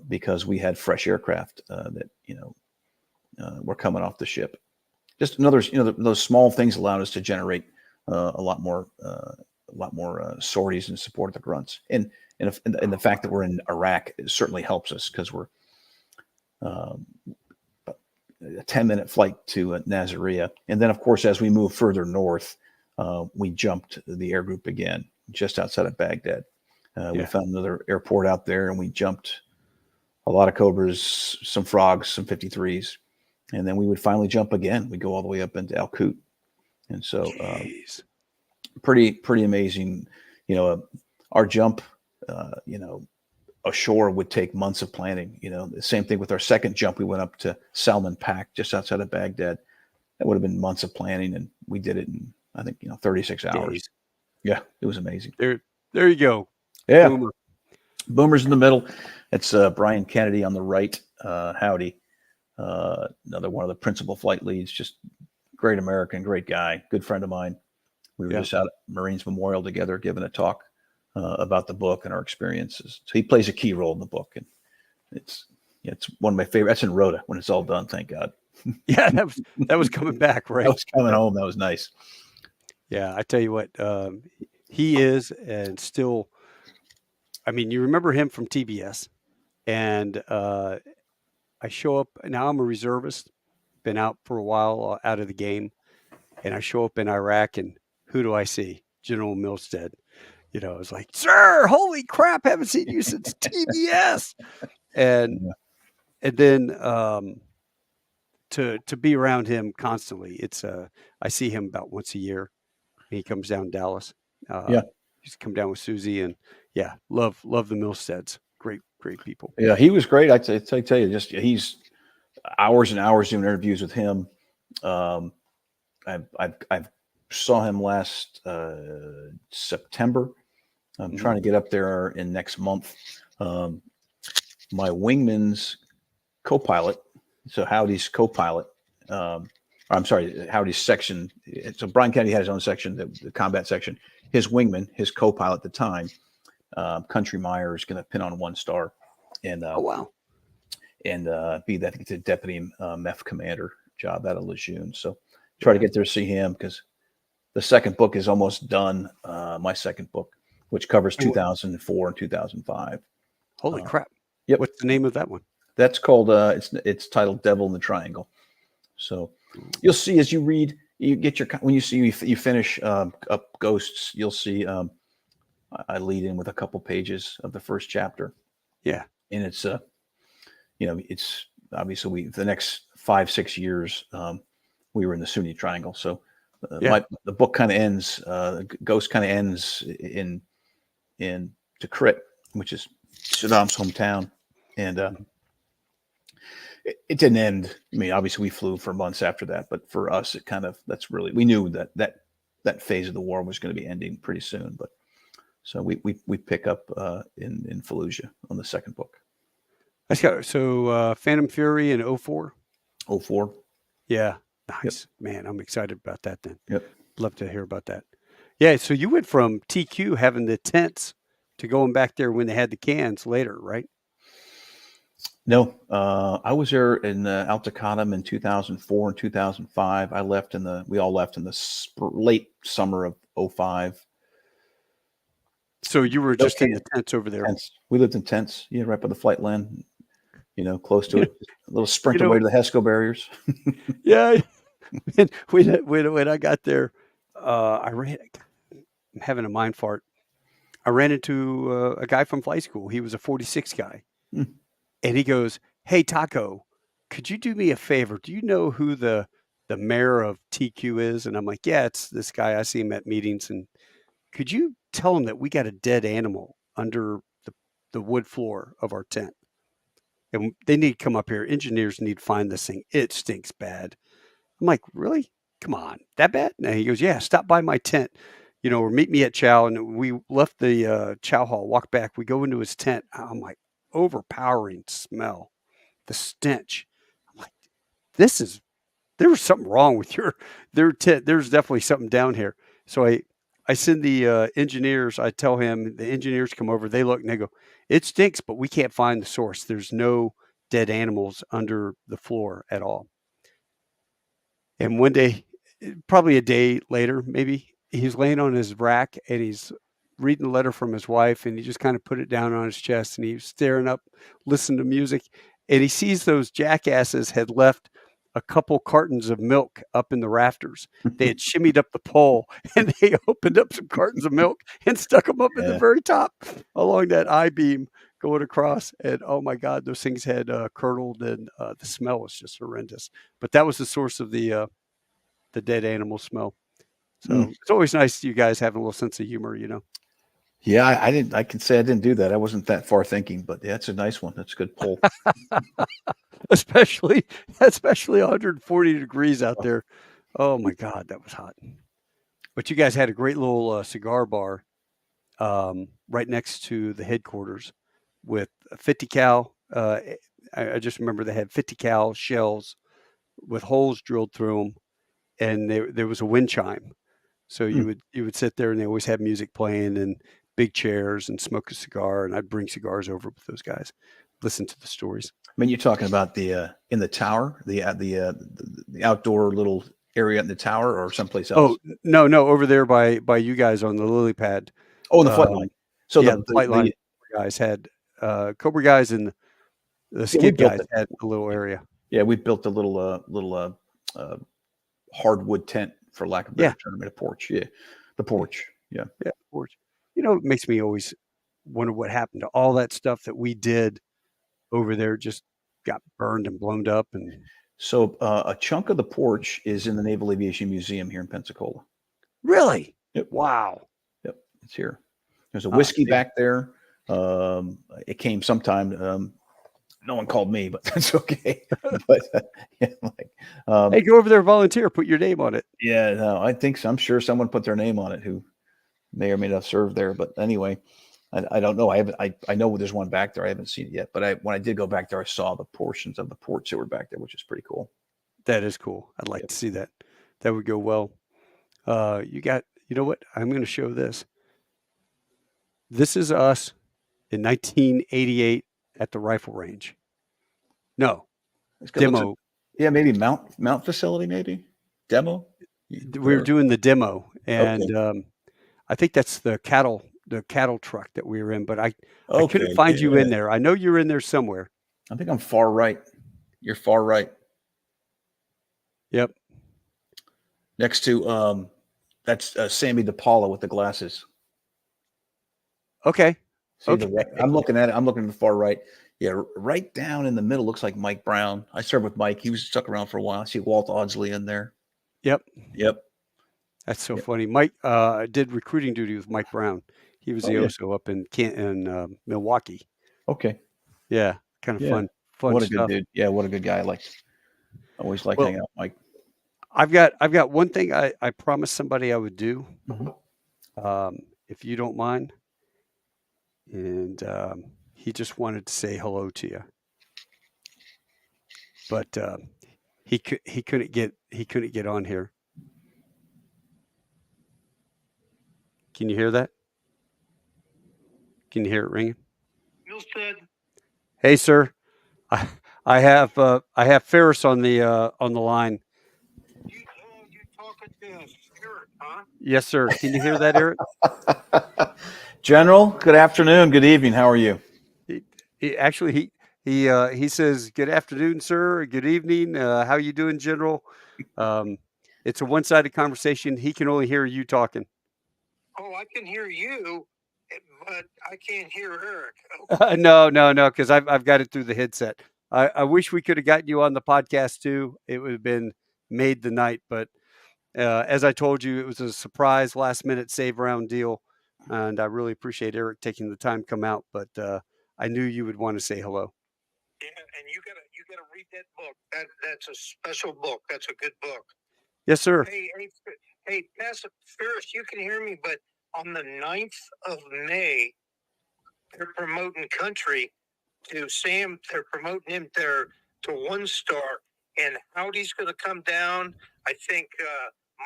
because we had fresh aircraft that were coming off the ship. Just another, those small things allowed us to generate a lot more sorties and support the grunts. And the fact that we're in Iraq certainly helps us because we're a 10-minute flight to Nasiriyah. And then, of course, as we move further north, we jumped the air group again, just outside of Baghdad. We found another airport out there, and we jumped a lot of Cobras, some Frogs, some 53s. And then we would finally jump again. We go all the way up into Al-Qut. And so pretty amazing. Our jump, ashore would take months of planning. The same thing with our second jump. We went up to Salman Pak, just outside of Baghdad. That would have been months of planning, and we did it in, I think, 36 hours. Days. Yeah, it was amazing. There you go. Yeah. Boomer's in the middle. It's Brian Kennedy on the right. Howdy. Another one of the principal flight leads, just great American, great guy, good friend of mine. We were just out at Marines Memorial together, giving a talk about the book and our experiences. So he plays a key role in the book, and it's one of my favorite. That's in Rhoda when it's all done. Thank God. Yeah, that was coming back, right? That was coming home. That was nice. Yeah, I tell you what, he is, and still. I mean, you remember him from TBS, and I show up now. I'm a reservist, been out for a while, out of the game, and I show up in Iraq, and who do I see? General Milstead. It's like, sir, holy crap, haven't seen you since TBS. And then to be around him constantly, I see him about once a year. He comes down to Dallas. He's come down with Susie, and love the Milsteads. Great people. Yeah, he was great. I tell you, he's hours and hours doing interviews with him. I've saw him last September. I'm trying to get up there in next month. My wingman's co-pilot, so Howdy's co-pilot. I'm sorry, Howdy's section. So Brian Kennedy had his own section, the combat section. His wingman, his co-pilot at the time, Country Meyer, is going to pin on 1 star, and oh wow, and be that the deputy MEF commander job out of Lejeune. So try to get there to see him because the second book is almost done. My second book, which covers 2004 and 2005. Holy crap! Yep. What's the name of that one? That's called. It's titled "Devil in the Triangle." So you'll see as you read, you get when you finish up Ghosts, you'll see. I lead in with a couple pages of the first chapter. Yeah, and it's it's obviously the next 5-6 years we were in the Sunni Triangle. So the book kind of ends. Ghost kind of ends in Tikrit, which is Saddam's hometown, and it didn't end. I mean, obviously we flew for months after that, but for us, we knew that phase of the war was going to be ending pretty soon. But so we pick up in Fallujah on the second book. So Phantom Fury in 2004? 2004. Yeah. Nice. Yep. Man, I'm excited about that then. Yep. Love to hear about that. Yeah, so you went from TQ having the tents to going back there when they had the cans later, right? No, I was there in Al Taqaddum in 2004 and 2005. We all left in the late summer of 2005. So you were just in the tents over there. Tents. We lived in tents, right by the flight land, close to it. A little sprint away to the HESCO barriers. Yeah. When I got there, I'm having a mind fart. I ran into a guy from flight school. He was a 46 guy. And he goes, "Hey, Taco, could you do me a favor? Do you know who the mayor of TQ is?" And I'm like, "Yeah, it's this guy. I see him at meetings. And could you tell him that we got a dead animal under the wood floor of our tent? And they need to come up here. Engineers need to find this thing. It stinks bad." I'm like, "Really? Come on, that bad?" And he goes, "Yeah, stop by my tent, or meet me at Chow." And we left the Chow hall, walked back. We go into his tent. I'm like, overpowering smell, the stench. I'm like, there was something wrong with their tent. There's definitely something down here. So I send the engineers. I tell him the engineers come over. They look and they go, "It stinks, but we can't find the source. There's no dead animals under the floor at all." And one day, probably a day later, maybe, he's laying on his rack and he's reading a letter from his wife, and he just kind of put it down on his chest and he's staring up, listening to music, and he sees those jackasses had left a couple cartons of milk up in the rafters. They had shimmied up the pole and they opened up some cartons of milk and stuck them up at the very top along that I-beam going across. And oh my God, those things had curdled, and the smell was just horrendous. But that was the source of the dead animal smell. So it's always nice you guys having a little sense of humor, Yeah, I didn't. I can say I didn't do that. I wasn't that far thinking, but yeah, that's a nice one. That's a good pull. especially 140 degrees out there. Oh my God, that was hot. But you guys had a great little cigar bar right next to the headquarters with a 50 cal. I just remember they had 50 cal shells with holes drilled through them, and there was a wind chime. So you would sit there, and they always had music playing and big chairs and smoke a cigar. And I'd bring cigars over with those guys, listen to the stories. I mean, you're talking about the in the tower, the outdoor little area in the tower, or someplace else. Oh no, over there by you guys on the lily pad. Oh, in the flight line. So yeah, the flight line guys had Cobra guys, and the skid guys had a little area. Yeah, we built a little hardwood tent, for lack of a better term, a porch. Yeah, the porch. Yeah, porch. It makes me always wonder what happened to all that stuff that we did over there. Just got burned and blown up. And so a chunk of the porch is in the Naval Aviation Museum here in Pensacola. Really? Yep. Wow. Yep, it's here. There's a whiskey back there. It came sometime. No one called me, but that's okay. But yeah, hey, go over there, volunteer, put your name on it. Yeah, no, I think so. I'm sure someone put their name on it who may or may not serve there. But anyway, I don't know. I know there's one back there. I haven't seen it yet. But when I did go back there, I saw the portions of the porch that were back there, which is pretty cool. That is cool. I'd like to see that. That would go well. You know what? I'm going to show this. This is us in 1988 at the rifle range. No, demo. Maybe mount facility, maybe demo. We were doing the demo, and I think that's the cattle truck that we were in. But I couldn't find you in there. I know you're in there somewhere. I think I'm far right. You're far right. Yep. Next to that's Sammy DePaula with the glasses. Okay. I'm looking at it. I'm looking at the far right. Yeah, right down in the middle looks like Mike Brown. I served with Mike. He was stuck around for a while. I see Walt Audsley in there. Yep. That's so funny. Mike did recruiting duty with Mike Brown. He was the OSO up in Milwaukee. Okay. Yeah, kind of fun. What a stuff. good dude. Yeah, what a good guy. I always liked hanging out with Mike. I've got one thing I promised somebody I would do, if you don't mind, and he just wanted to say hello to you, but he couldn't get on here. Can you hear that? Can you hear it ringing? Hey, sir, I have Ferris on the line. You talking to Eric, huh? Yes, sir. Can you hear that, Eric? General, good afternoon. Good evening. How are you? He says, "Good afternoon, sir. Good evening. How you doing, General?" It's a one-sided conversation. He can only hear you talking. Oh, I can hear you. but I can't hear Eric. No, because I've got it through the headset. I wish we could have gotten you on the podcast too. It would have been made the night, but as I told you, it was a surprise last minute save round deal, and I really appreciate Eric taking the time to come out. But I knew you would want to say hello. Yeah, and you gotta read that book. That's a special book. That's a good book. Yes, sir. Hey, Pastor Ferris, you can hear me, but on the 9th of May, they're promoting Country to Sam. They're promoting him there to 1-star, and Howdy's going to come down. I think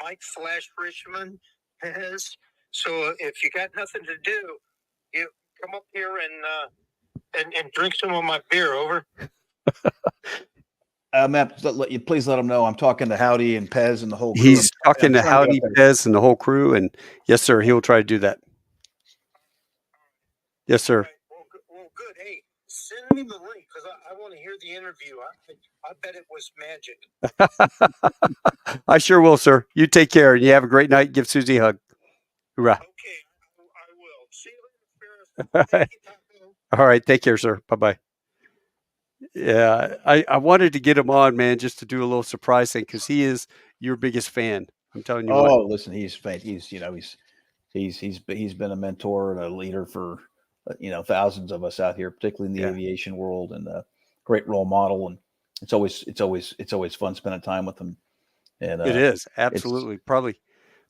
Mike Flash Richmond has. So if you got nothing to do, you come up here and drink some of my beer. Over. Matt, please let him know I'm talking to Howdy and Pez and the whole crew. He's talking to Howdy, Pez, and the whole crew, and yes, sir, he'll try to do that. Yes, sir. Right. Well, good. Hey, send me the link because I want to hear the interview. I bet it was magic. I sure will, sir. You take care, and you have a great night. Give Susie a hug. Hoorah. Okay, I will. See you later, Ferris. Thank you, Taco. All right, take care, sir. Bye-bye. Yeah, I wanted to get him on, man, just to do a little surprise thing because he is your biggest fan. I'm telling you. Oh, listen, he's been a mentor and a leader for thousands of us out here, particularly in the aviation world, and a great role model. And it's always fun spending time with him. And it is absolutely probably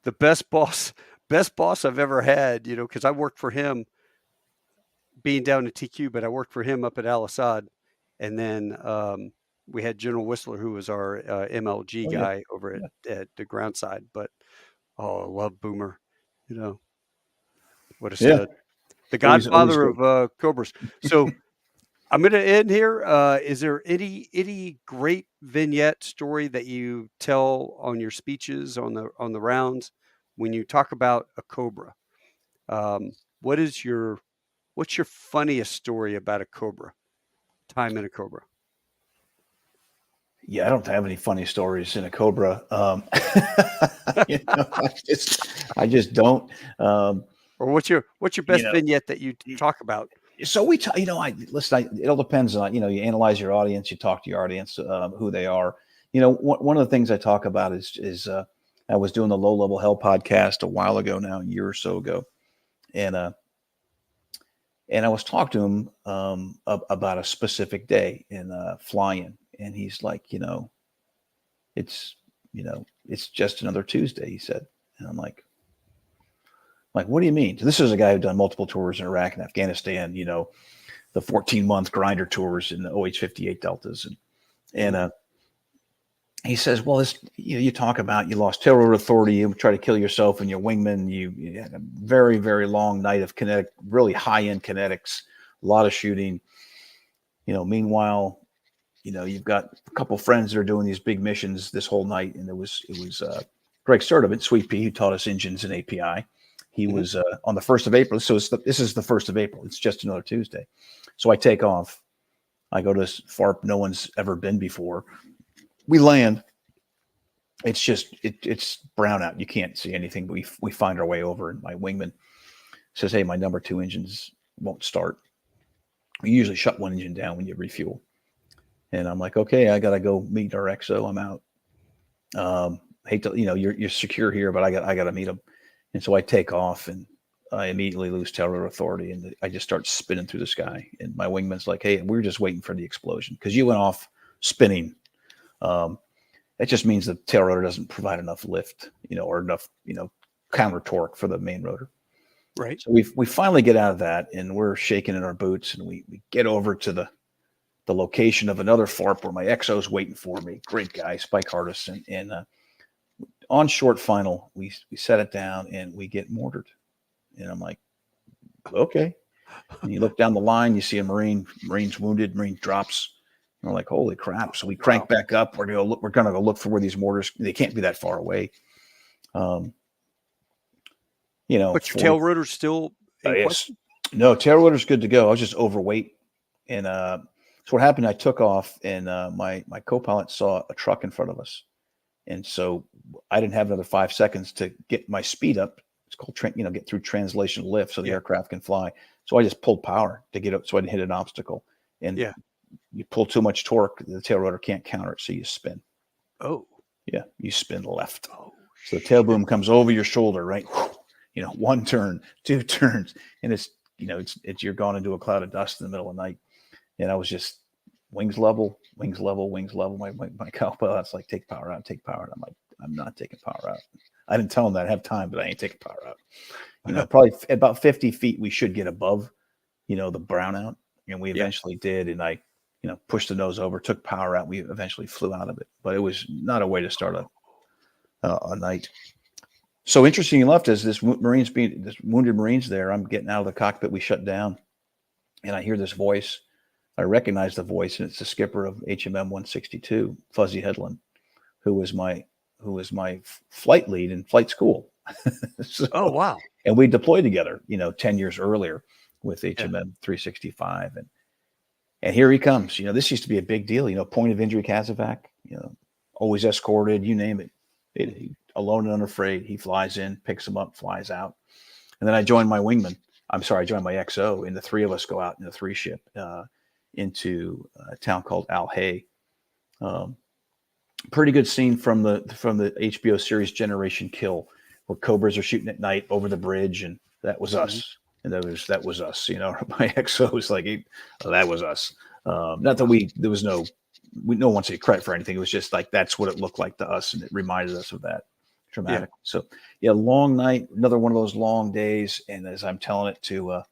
the best boss I've ever had. Because I worked for him, being down at TQ, but I worked for him up at Al Assad. And then we had General Whistler, who was our MLG guy over at the ground side. But I love Boomer. What a stud. The godfather of Cobras. So I'm going to end here. Is there any great vignette story that you tell on your speeches on the rounds when you talk about a Cobra? What's your funniest story about a Cobra? Time in a Cobra. Yeah, I don't have any funny stories in a Cobra. I just don't. Or what's your best vignette that you talk about? So listen. It all depends on you analyze your audience, you talk to your audience, who they are. One of the things I talk about is I was doing the Low Level Hell podcast a while ago now, a year or so ago, and I was talking to him about a specific day in flying, and he's like, it's just another Tuesday, he said, and I'm like, what do you mean? So this is a guy who'd done multiple tours in Iraq and Afghanistan, the 14-month grinder tours in the OH-58 Deltas, and he says, well, this you talk about you lost tail rotor authority, you try to kill yourself and your wingman, you had a very, very long night of really high-end kinetics, a lot of shooting. Meanwhile, you've got a couple friends that are doing these big missions this whole night, and it was Greg Sturdivant, Sweet Pea, who taught us engines and API. He was on the 1st of April. So this is the 1st of April. It's just another Tuesday. So I take off. I go to this FARP no one's ever been before. We land. It's just it's brown out. You can't see anything. But we find our way over, and my wingman says, "Hey, my number 2 engines won't start. We usually shut one engine down when you refuel." And I'm like, "Okay, I gotta go meet our XO. I'm out. Hate to you're secure here, but I gotta meet him." And so I take off, and I immediately lose tail rotor authority, and I just start spinning through the sky. And my wingman's like, "Hey, we're just waiting for the explosion because you went off spinning." That just means the tail rotor doesn't provide enough lift, or enough, counter torque for the main rotor. Right. So we finally get out of that, and we're shaking in our boots, and we get over to the location of another FARP where my XO's waiting for me. Great guy, Spike Hardison. And on short final, we set it down and we get mortared. And I'm like, okay. And you look down the line, you see a Marine's wounded, Marine drops. And we're like, holy crap. So we crank back up. We're going to go look for where these mortars, they can't be that far away. But your tail rotor's still yes. No, tail rotor's good to go. I was just overweight. And so what happened, I took off, and my co-pilot saw a truck in front of us. And so I didn't have another 5 seconds to get my speed up it's called, get through translation lift so the aircraft can fly. So I just pulled power to get up so I didn't hit an obstacle. And you pull too much torque, the tail rotor can't counter it, so you spin. Oh. Yeah, you spin left. Oh, so the tail boom comes over your shoulder, right? One turn, two turns, and it's you're gone into a cloud of dust in the middle of the night. And I was just wings level. My co-pilot's like, take power out. I'm like, I'm not taking power out. I didn't tell him that I have time, but I ain't taking power out. Probably at about 50 feet, we should get above, the brownout. And we eventually did. And I, pushed the nose over, took power out. We eventually flew out of it, but it was not a way to start a night. So interesting enough, as this wounded Marines there, I'm getting out of the cockpit. We shut down and I hear this voice. I recognize the voice, and it's the skipper of HMM-162, Fuzzy Headland, who was my flight lead in flight school. Oh, wow. And we deployed together, 10 years earlier with HMM-365. And here he comes. This used to be a big deal, point of injury CASEVAC, always escorted, you name it. Alone and unafraid. He flies in, picks him up, flies out. And then I joined my wingman. I joined my XO, and the three of us go out in the 3-ship into a town called Al Hay. Pretty good scene from the HBO series Generation Kill, where Cobras are shooting at night over the bridge, and that was us. And that was us. My XO was like, that was us. Not that there was no one take credit for anything. It was just like, that's what it looked like to us, and it reminded us of that dramatically. So long night, another one of those long days. And as I'm telling it to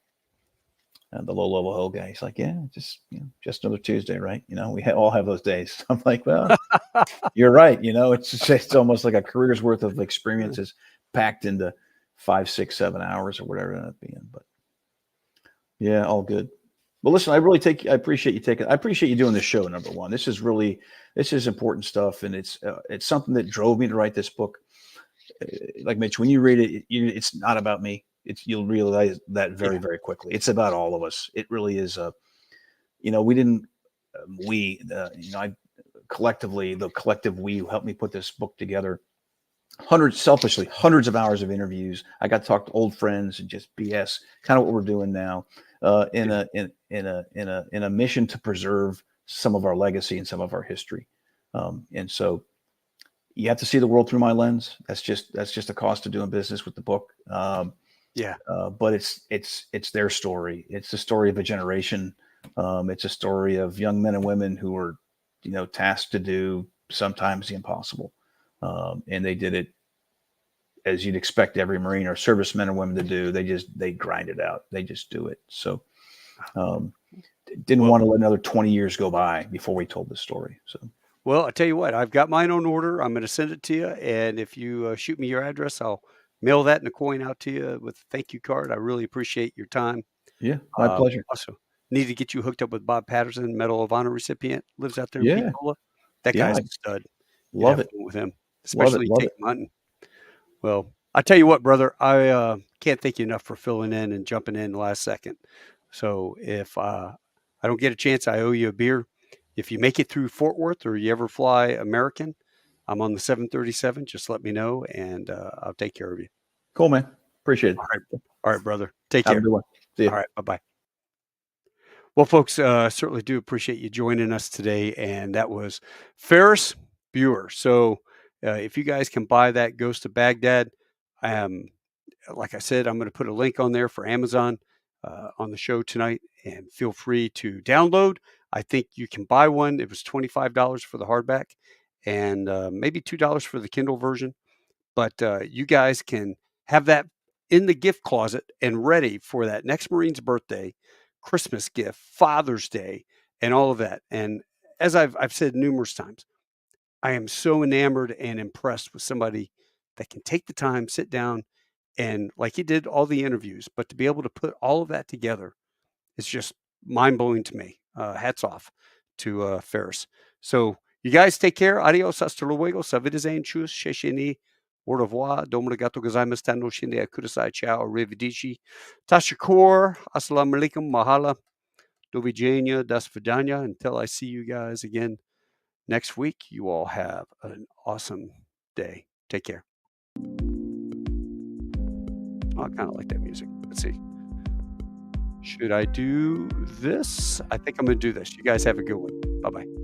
the low-level hill guy, he's like, just another Tuesday, right? We all have those days. I'm like, well, you're right. It's almost like a career's worth of experiences packed into 5, 6, 7 hours or whatever it ended up being. But yeah, all good. Well, listen, I appreciate you doing this show. Number one, this is important stuff. And it's something that drove me to write this book. Like Mitch, when you read it, it's not about me. You'll realize that very, very quickly. It's about all of us. It really is. Collectively, the collective we who helped me put this book together. Hundreds of hours of interviews. I got to talk to old friends and just BS, kind of what we're doing now, in a mission to preserve some of our legacy and some of our history. And so you have to see the world through my lens. That's just a cost of doing business with the book. But it's their story. It's the story of a generation. It's a story of young men and women who were, tasked to do sometimes the impossible. And they did it as you'd expect every Marine or servicemen or women to do. They grind it out. They just do it. So didn't want to let another 20 years go by before we told this story. So. Well, I tell you what, I've got mine on order. I'm going to send it to you. And if you shoot me your address, I'll mail that in a coin out to you with a thank you card. I really appreciate your time. Yeah, my pleasure. Also, need to get you hooked up with Bob Patterson, Medal of Honor recipient, lives out there in Pensacola. That guy's a stud. Love it with him, especially love take him hunting. Well, I tell you what, brother, I can't thank you enough for filling in and jumping in the last second. So if I don't get a chance, I owe you a beer. If you make it through Fort Worth or you ever fly American, I'm on the 737. Just let me know, and I'll take care of you. Cool, man. Appreciate it. All right, brother. Take care. Have a good one. See you. All right, bye-bye. Well, folks, certainly do appreciate you joining us today, and that was Ferris Buer. So if you guys can buy that Ghost of Baghdad, like I said, I'm going to put a link on there for Amazon on the show tonight, and feel free to download. I think you can buy one. It was $25 for the hardback and maybe $2 for the Kindle version. But you guys can have that in the gift closet and ready for that next Marine's birthday, Christmas gift, Father's Day, and all of that. And as I've said numerous times, I am so enamored and impressed with somebody that can take the time, sit down, and like he did all the interviews, but to be able to put all of that together is just mind-blowing to me. Hats off to Ferris. So you guys take care. Adios, hasta luego. Sa wiedersehen, tschüss, sheshini, au revoir, domo arigato gozaimasu, tano shinde kudasai, ciao, arrivederci, tashakur, assalamu alaikum, mahala, do widzenia, das vidania. Until I see you guys again next week, you all have an awesome day. Take care. Oh, I kind of like that music. Let's see. Should I do this? I think I'm going to do this. You guys have a good one. Bye-bye.